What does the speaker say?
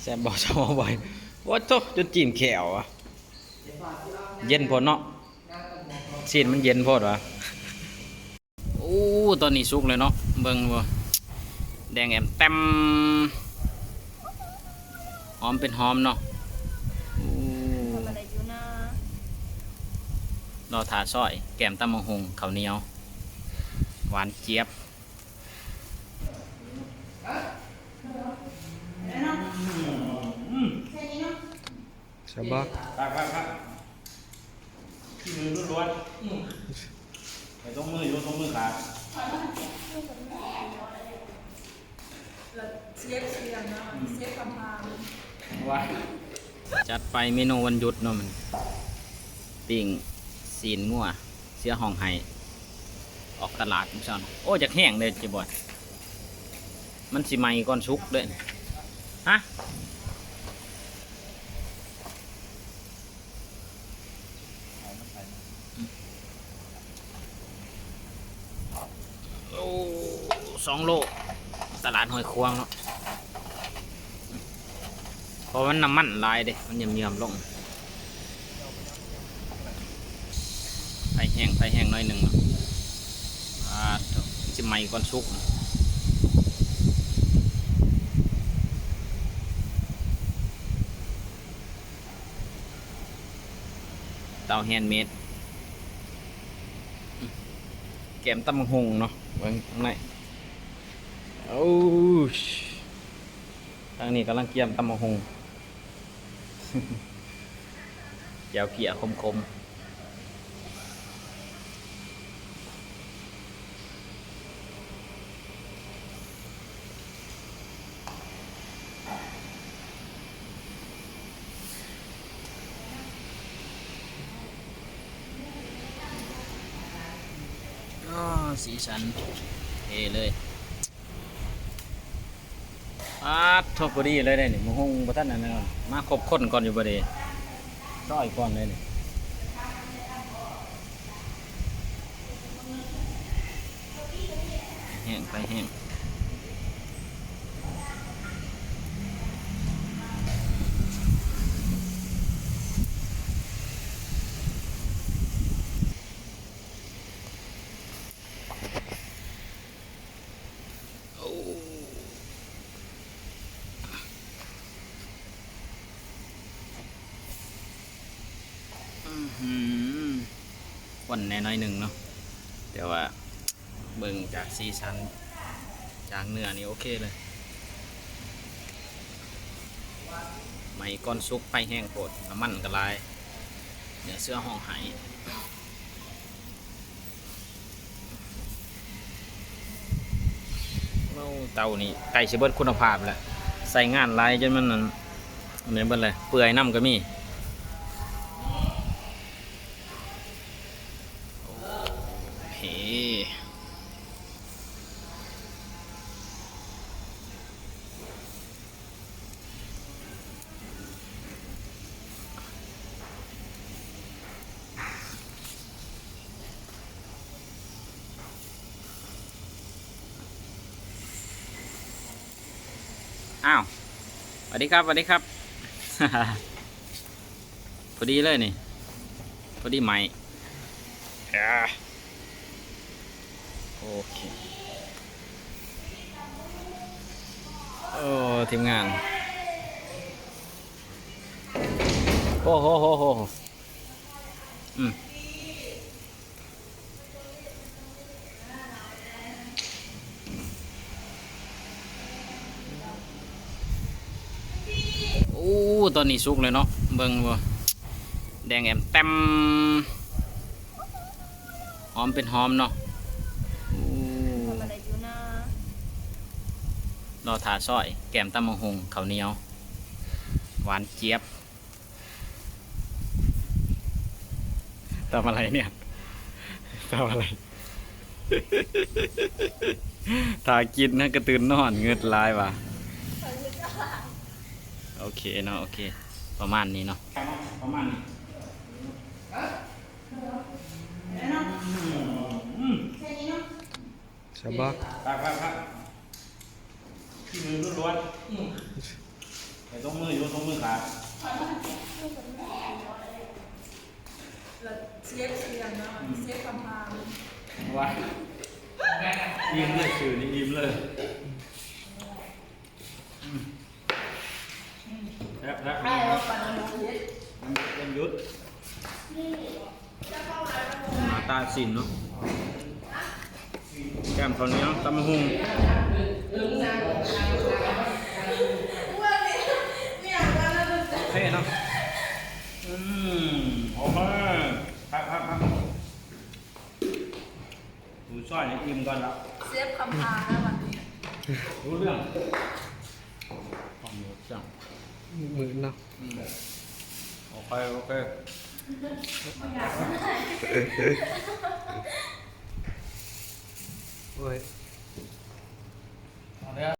แซ่บบ่ชาวบ่อยว่าโตจนจีนแขวอ่ะเย็นพอเนาะซีนมันเย็นพอวะโอ้ตอนนี้สุกเลยเนาะเบิ่งบ่แดงแอมแต้มหอมเป็นหอมเนาะทำอะไรอยู่นะรอทาซอยแกมตำมะฮงข้าวเหนียวหวานเจี๊ยบสบายครับที่มือล้วนๆไปต้องมืออยู่ต้องมือขาเชฟเชียงนะเชฟกำพาว่าจัดไปเมนูวันหยุดเนาะมันปิ้งซีนงัวเสียห้องไห้ออกตลาดพี่ชอนโอ้จากแห้งเลยจีบอยมันสิไหมก่อนสุกเลยฮะโอ้2 โลตลาดหอยควงเนาะเพราะมันน้ำมันลายเด้มันเยี่ยมๆลงไฟแห้งน้อยหนึ่งเนาะจะไหมก่อนสุกเตาแฮนด์เมดแกมตำบักหุ่งเนาะไว้ข้างในโอ้ทางนี้กำลังเกียมตำบักหุ่งแก้วเกียคมสีสันเอเลยทบพอดีเลยได้นี่มะฮงประท่านนั่นมาครบคนก่อนอยู่บ่ดีร้อยก่อนเลยนี่แห้งไปแห้งวันแน่น้อยหนึ่งเนาะแต่ว่าเบิ่งจากซีซันจากเนื้อนี่โอเคเลยไม่ก้อนซุกไปแห้งโปรดน้ำมันกระลายเนื้อเสื้อห่อหายเตานี่ไก่ชิเบิร์คุณภาพแหละใส่งานลายจนมันนั่นเหมือนเบิร์เลยเปื่อยน้ำก็มีอ้าวสวัสดีครับสวัสดีครับ พอดีเลยนี่พอดีไหมโอเคโอ้ทีมงานโอ้โหอืมตอนนี้สุกเลยเนาะเบิ่งบ่แดงแอมแต้มหอมเป็นหอมเนาะทำอะไรอยู่นะรอทาซอยแกมตำมะฮงข้าวเหนียวหวานเจี๊ยบทำอะไรเนี่ยทำอะไรถ้ากินนะกระตือนนอนเงือดลายว่ะโอเคเนาะโอเคประมาณนี้เนาะประมาณนี้สบายครับที่มือล้วนๆไปต ต้องมืออยู่ต้องมือขาด แล้วเซฟเสียงเนาะเซฟคำพาม ว่ายิ้มเลยชื่อนี่ยิ้มเลยแทบแทบมันยุดมาตาสินเนาะแก้มเขาวเหนี้ยวตำมะฮุงเท่เนาะโอเคครับดูช่อยนี่อิ่มก่อนแล้ว เซฟคำพามนะวันนี้ รู้เรื่องของหมูจัง มือเนาะ โอเคโอเค โอ้ย